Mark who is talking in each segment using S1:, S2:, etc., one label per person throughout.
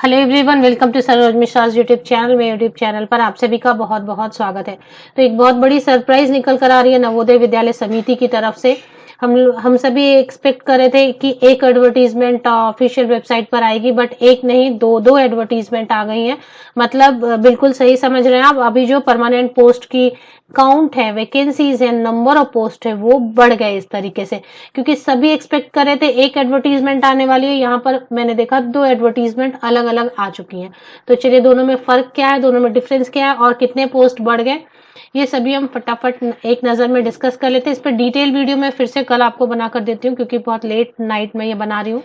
S1: Hello everyone, welcome to Saroj Mishra's YouTube channel. में YouTube channel पर आप सभी का बहुत बहुत स्वागत है। तो एक बहुत बड़ी सरप्राइज निकल कर आ रही है नवोदय विद्यालय समिति की तरफ से। हम सभी एक्सपेक्ट कर रहे थे कि एक एडवर्टीजमेंट ऑफिशियल वेबसाइट पर आएगी, बट एक नहीं दो एडवर्टीजमेंट आ गई हैं। मतलब बिल्कुल सही समझ रहे हैं आप। अभी जो परमानेंट पोस्ट की काउंट है, वैकेंसीज है, नंबर ऑफ पोस्ट है, वो बढ़ गए इस तरीके से, क्योंकि सभी एक्सपेक्ट कर रहे थे एक एडवर्टीजमेंट आने वाली है। यहाँ पर मैंने देखा दो एडवर्टीजमेंट अलग अलग आ चुकी हैं। तो चलिए, दोनों में फर्क क्या है, दोनों में डिफरेंस क्या है और कितने पोस्ट बढ़ गए, ये सभी हम फटाफट एक नजर में डिस्कस कर लेते हैं। इस पर डिटेल वीडियो मैं फिर से कल आपको बना कर देती हूँ, क्योंकि बहुत लेट नाइट में ये बना रही हूँ।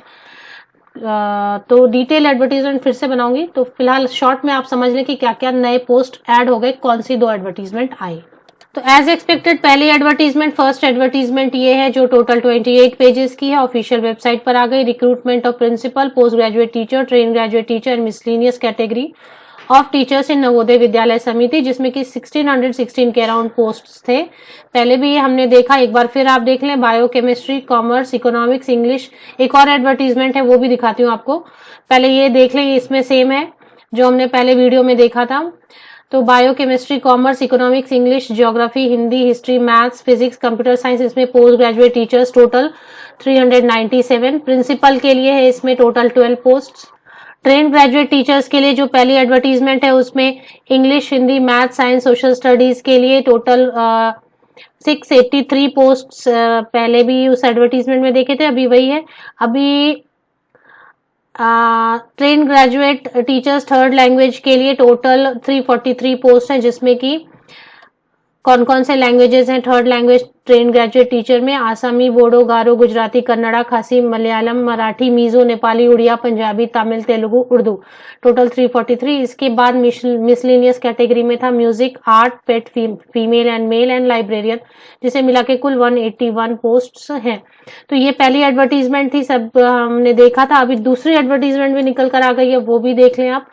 S1: तो डिटेल एडवर्टीजमेंट फिर से बनाऊंगी। तो फिलहाल शॉर्ट में आप समझ लें कि क्या क्या नए पोस्ट ऐड हो गए, कौन सी दो एडवर्टीजमेंट आई। तो एज एक्सपेक्टेड पहली एडवर्टीजमेंट, फर्स्ट एडवर्टीजमेंट ये है जो टोटल 28 पेजेस की है, ऑफिशियल वेबसाइट पर आ गई। Recruitment of principal, post graduate teacher, train graduate teacher and miscellaneous category of teachers in Navodaya Vidyalaya Samiti, जिसमें कि 1616 के अराउंड पोस्ट्स थे। पहले भी ये हमने देखा, एक बार फिर आप देख लें। Bio chemistry, commerce, economics, English, एक और एडवर्टीजमेंट है वो भी दिखाती हूँ आपको। पहले ये देख लें, इसमें सेम है जो हमने पहले वीडियो में देखा था। तो bio chemistry, commerce, economics, English, geography, Hindi, history, maths, physics, computer science, इसमें post graduate teachers total 397। Principal के लिए है इसमें total 12 post. Train graduate teachers के लिए जो पहली एडवर्टीजमेंट है उसमें English, Hindi, math, science, social studies के लिए टोटल 683 पोस्ट पहले भी उस एडवर्टीजमेंट में देखे थे, अभी वही है। अभी train graduate teachers third language के लिए टोटल 343 पोस्ट है, जिसमें कि कौन कौन से लैंग्वेजेस हैं third language train graduate teacher में? आसामी, बोडो, गारो, गुजराती, कन्नड़ा, खासी, मलयालम, मराठी, मीजो, नेपाली, उड़िया, पंजाबी, तमिल, तेलुगु, उर्दू, टोटल 343। इसके बाद मिसलेनियस कैटेगरी में था music, art, pet, female and male and librarian, जिसे मिला के कुल 181 पोस्ट हैं। तो ये पहली एडवर्टीजमेंट थी, सब हमने देखा था। अभी दूसरी एडवर्टीजमेंट भी निकल कर आ गई है, वो भी देख लें आप।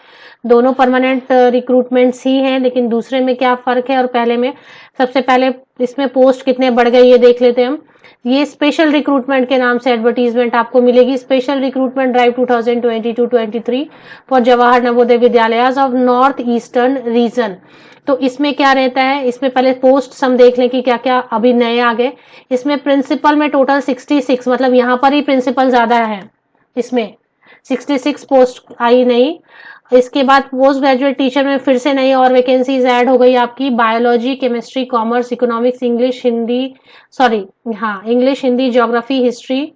S1: दोनों परमानेंट रिक्रूटमेंट्स ही हैं, लेकिन दूसरे में क्या फर्क है और पहले में। सबसे पहले इसमें पोस्ट कितने बढ़ गए ये देख लेते हैं हम। ये स्पेशल रिक्रूटमेंट के नाम से एडवर्टीजमेंट आपको मिलेगी। Special recruitment drive 2022-23 for Jawahar Navodaya Vidyalayas of north eastern region. तो इसमें क्या रहता है, इसमें पहले पोस्ट हम देख लें कि क्या क्या अभी नए आ गए। इसमें प्रिंसिपल में टोटल 66, मतलब यहाँ पर ही प्रिंसिपल ज्यादा है, इसमें 66 पोस्ट आई नहीं। इसके बाद पोस्ट ग्रेजुएट टीचर में फिर से नई और वैकेंसीज ऐड हो गई आपकी। Biology, chemistry, commerce, economics, English, Hindi, geography, history,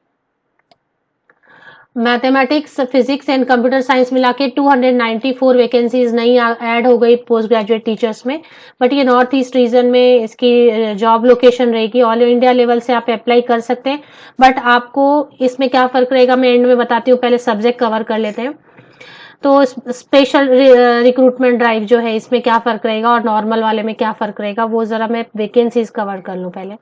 S1: mathematics, physics and computer science मिला के 294 वैकेंसीज नई ऐड हो गई पोस्ट ग्रेजुएट टीचर्स में। बट ये नॉर्थ ईस्ट रीजन में इसकी जॉब लोकेशन रहेगी। ऑल इंडिया लेवल से आप अप्लाई कर सकते हैं, बट आपको इसमें क्या फर्क रहेगा मैं एंड में बताती हूँ। पहले सब्जेक्ट कवर कर लेते हैं। तो स्पेशल रिक्रूटमेंट ड्राइव जो है इसमें क्या फर्क रहेगा और नॉर्मल वाले में क्या फर्क रहेगा, वो जरा मैं वैकेंसीज कवर कर लूं पहले।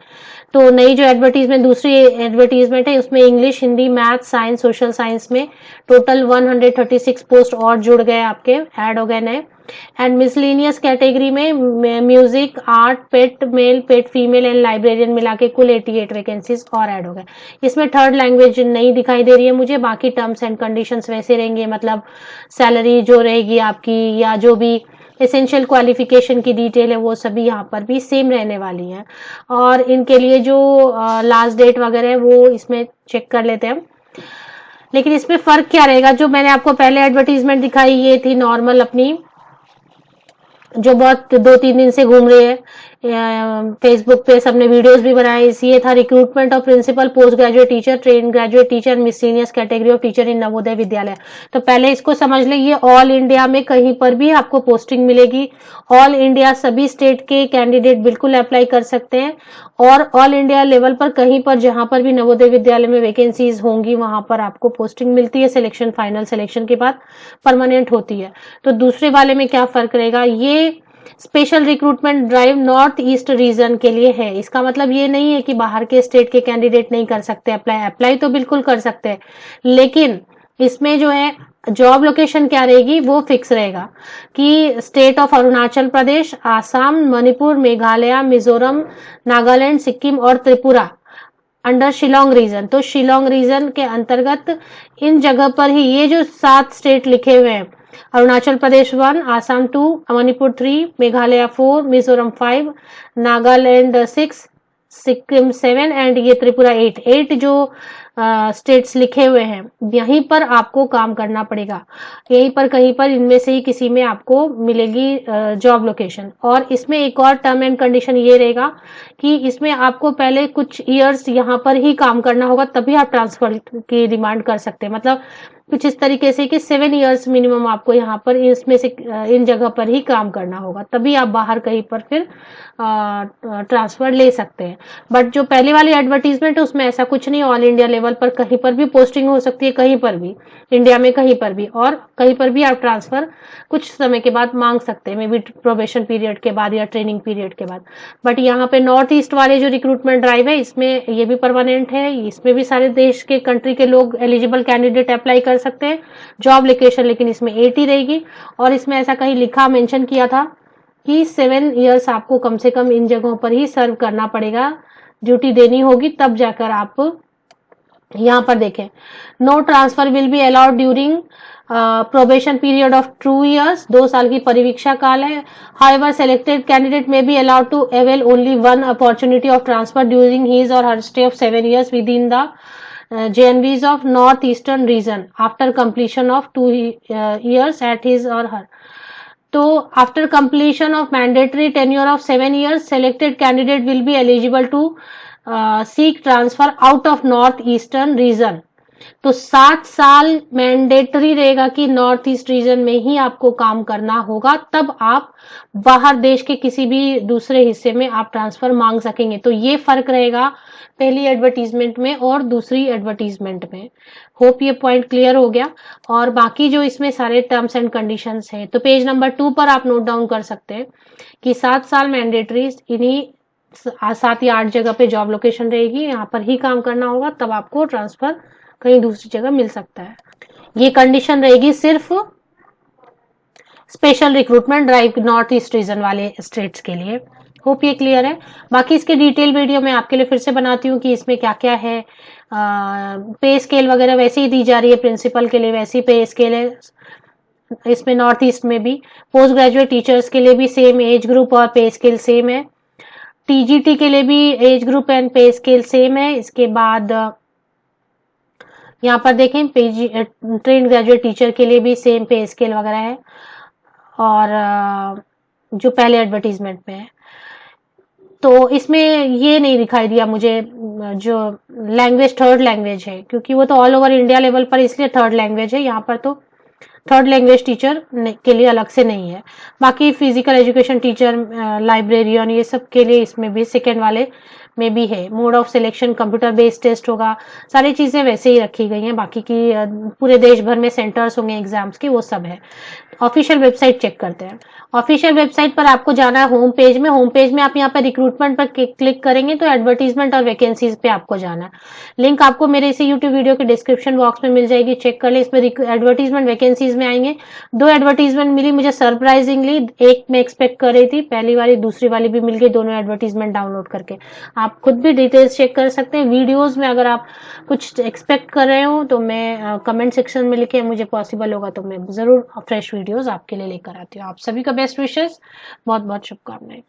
S1: तो नई जो एडवर्टीजमेंट, दूसरी एडवर्टीजमेंट है, उसमें English, Hindi, math, science, social science में टोटल 136 पोस्ट और जुड़ गए आपके, ऐड हो गए नए। एंड मिसलेनियस कैटेगरी में music, art, PET male, PET female and librarian मिला के कुल 88 वैकेंसीज और ऐड हो गए। इसमें थर्ड लैंग्वेज नहीं दिखाई दे रही है मुझे, बाकी टर्म्स एंड कंडीशंस वैसे रहेंगे, मतलब सैलरी जो रहेगी आपकी या जो भी एसेंशियल क्वालिफिकेशन की डिटेल है वो सभी यहाँ पर भी सेम रहने वाली है। और इनके लिए जो लास्ट डेट वगैरह है वो इसमें चेक कर लेते हैं हम। लेकिन इसमें फर्क क्या रहेगा, जो मैंने आपको पहले एडवर्टीजमेंट दिखाई ये थी नॉर्मल अपनी, जो बहुत 2-3 दिन से घूम रही है फेसबुक पे, सबने वीडियोस भी बनाए। ये था recruitment of principal, post graduate teacher, train graduate teacher, miscellaneous category of teacher in Navodaya Vidyalaya. तो पहले इसको समझ लें, ये ऑल इंडिया में कहीं पर भी आपको पोस्टिंग मिलेगी। ऑल इंडिया सभी स्टेट के कैंडिडेट बिल्कुल अप्लाई कर सकते हैं, और ऑल इंडिया लेवल पर कहीं पर जहां पर भी नवोदय विद्यालय में वैकेंसीज होंगी वहां पर आपको पोस्टिंग मिलती है। सिलेक्शन, फाइनल सिलेक्शन के बाद परमानेंट होती है। तो दूसरे वाले में क्या फर्क रहेगा, ये special recruitment drive north east region के लिए है। इसका मतलब ये नहीं है कि बाहर के स्टेट के कैंडिडेट नहीं कर सकते अप्लाई तो बिल्कुल कर सकते हैं, लेकिन इसमें जो है जॉब लोकेशन क्या रहेगी वो फिक्स रहेगा कि स्टेट ऑफ अरुणाचल प्रदेश, आसाम, मणिपुर, मेघालय, मिजोरम, नागालैंड, सिक्किम और त्रिपुरा अंडर शिलोंग रीजन। तो शिलोंग रीजन के अंतर्गत इन जगह पर ही ये जो 7 स्टेट लिखे हुए हैं अरुणाचल प्रदेश 1, आसाम 2, मणिपुर 3, मेघालय 4, मिजोरम 5, नागालैंड 6, सिक्किम 7 एंड ये त्रिपुरा 8 जो स्टेट्स लिखे हुए हैं, यहीं पर आपको काम करना पड़ेगा। यहीं पर कहीं पर इनमें से ही किसी में आपको मिलेगी जॉब लोकेशन। और इसमें एक और टर्म एंड कंडीशन ये रहेगा कि इसमें आपको पहले कुछ ईयर्स यहाँ पर ही काम करना होगा, तभी आप ट्रांसफर की डिमांड कर सकते हैं। मतलब कुछ इस तरीके से कि 7 ईयर्स मिनिमम आपको यहाँ पर इसमें से इन जगह पर ही काम करना होगा, तभी आप बाहर कहीं पर फिर ट्रांसफर ले सकते हैं। बट जो पहले वाली एडवर्टीजमेंट है उसमें ऐसा कुछ नहीं, ऑल इंडिया लेवल पर कहीं पर भी पोस्टिंग हो सकती है, कहीं पर भी इंडिया में कहीं पर भी, और कहीं पर भी आप ट्रांसफर कुछ समय के बाद मांग सकते हैं, मे बी प्रोबेशन पीरियड के बाद या ट्रेनिंग पीरियड के बाद। बट यहाँ पे नॉर्थ ईस्ट वाले जो रिक्रूटमेंट ड्राइव है इसमें ये भी परमानेंट है, इसमें भी सारे देश के कंट्री के लोग एलिजिबल कैंडिडेट अप्लाई कर सकते हैं। जॉब लोकेशन लेकिन इसमें 8 ही रहेगी, और इसमें ऐसा कहीं लिखा मेंशन किया था कि 7 ईयर्स आपको कम से कम इन जगहों पर ही सर्व करना पड़ेगा, ड्यूटी देनी होगी, तब जाकर आप यहाँ पर देखें। No transfer will be allowed during probation period of 2 years, 2 साल की परिवीक्षा काल है। However selected candidate may be allowed to avail only 1 opportunity of transfer during his or her stay of 7 years with in the JNVs of North Eastern region after completion of 2 years at his or her. तो after completion of mandatory tenure of 7 years, selected candidate will be eligible to seek transfer out of North Eastern region. तो 7 साल mandatory रहेगा कि north east region में ही आपको काम करना होगा, तब आप बाहर देश के किसी भी दूसरे हिस्से में आप ट्रांसफर मांग सकेंगे। तो ये फर्क रहेगा पहली एडवर्टीजमेंट में और दूसरी एडवर्टीजमेंट में। होप ये पॉइंट क्लियर हो गया। और बाकी जो इसमें सारे टर्म्स एंड कंडीशंस हैं तो पेज नंबर 2 पर आप नोट डाउन कर सकते हैं कि 7 साल मैंडेटरी इन्हीं 7 या 8 जगह पे जॉब लोकेशन रहेगी, यहाँ पर ही काम करना होगा, तब आपको ट्रांसफर कहीं दूसरी जगह मिल सकता है। ये कंडीशन रहेगी सिर्फ special recruitment drive north east region वाले स्टेट्स के लिए। होप ये क्लियर है। बाकी इसके डिटेल वीडियो मैं आपके लिए फिर से बनाती हूँ कि इसमें क्या क्या है। पे स्केल वगैरह वैसे ही दी जा रही है, प्रिंसिपल के लिए वैसी पे स्केल है इसमें नॉर्थ ईस्ट में भी। पोस्ट ग्रेजुएट टीचर्स के लिए भी सेम एज ग्रुप और पे स्केल सेम है। टीजीटी के लिए भी एज ग्रुप एंड पे स्केल सेम है। इसके बाद यहाँ पर देखें ट्रेन ग्रेजुएट टीचर के लिए भी सेम पे स्केल वगैरह है, और जो पहले एडवर्टीजमेंट में है। तो इसमें ये नहीं दिखाई दिया मुझे जो लैंग्वेज थर्ड लैंग्वेज है, क्योंकि वो तो ऑल ओवर इंडिया लेवल पर इसलिए थर्ड लैंग्वेज है, यहाँ पर तो थर्ड लैंग्वेज टीचर के लिए अलग से नहीं है। बाकी फिजिकल एजुकेशन टीचर, लाइब्रेरियन, ये सब के लिए इसमें भी सेकेंड वाले में भी है। Mode of selection computer based test होगा, सारी चीजें वैसे ही रखी गई हैं। बाकी की पूरे देश भर में सेंटर्स होंगे एग्जाम्स के, वो सब है। ऑफिशियल वेबसाइट चेक करते हैं। ऑफिशियल वेबसाइट पर आपको जाना है होम पेज में। होम पेज में आप यहाँ पर रिक्रूटमेंट पर क्लिक करेंगे तो एडवर्टीजमेंट और वैकेंसीज पे आपको जाना है। लिंक आपको मेरे इसी यूट्यूब वीडियो के डिस्क्रिप्शन बॉक्स में मिल जाएगी, चेक कर ले। इसमें एडवर्टीजमेंट वैकेंसीज में आएंगे। 2 एडवर्टीजमेंट मिली मुझे सरप्राइजिंगली, एक मैं एक्सपेक्ट कर रही थी, पहली वाली दूसरी वाली भी मिल गई, दोनों एडवर्टीजमेंट डाउनलोड करके। आप खुद भी डिटेल्स चेक कर सकते हैं। वीडियोज में अगर आप कुछ एक्सपेक्ट कर रहे हो तो मैं कमेंट सेक्शन में लिखे, मुझे पॉसिबल होगा तो मैं जरूर फ्रेश वीडियोज आपके लिए लेकर आती हूँ। आप सभी का बेस्ट विशेस, बहुत बहुत शुभकामनाएं।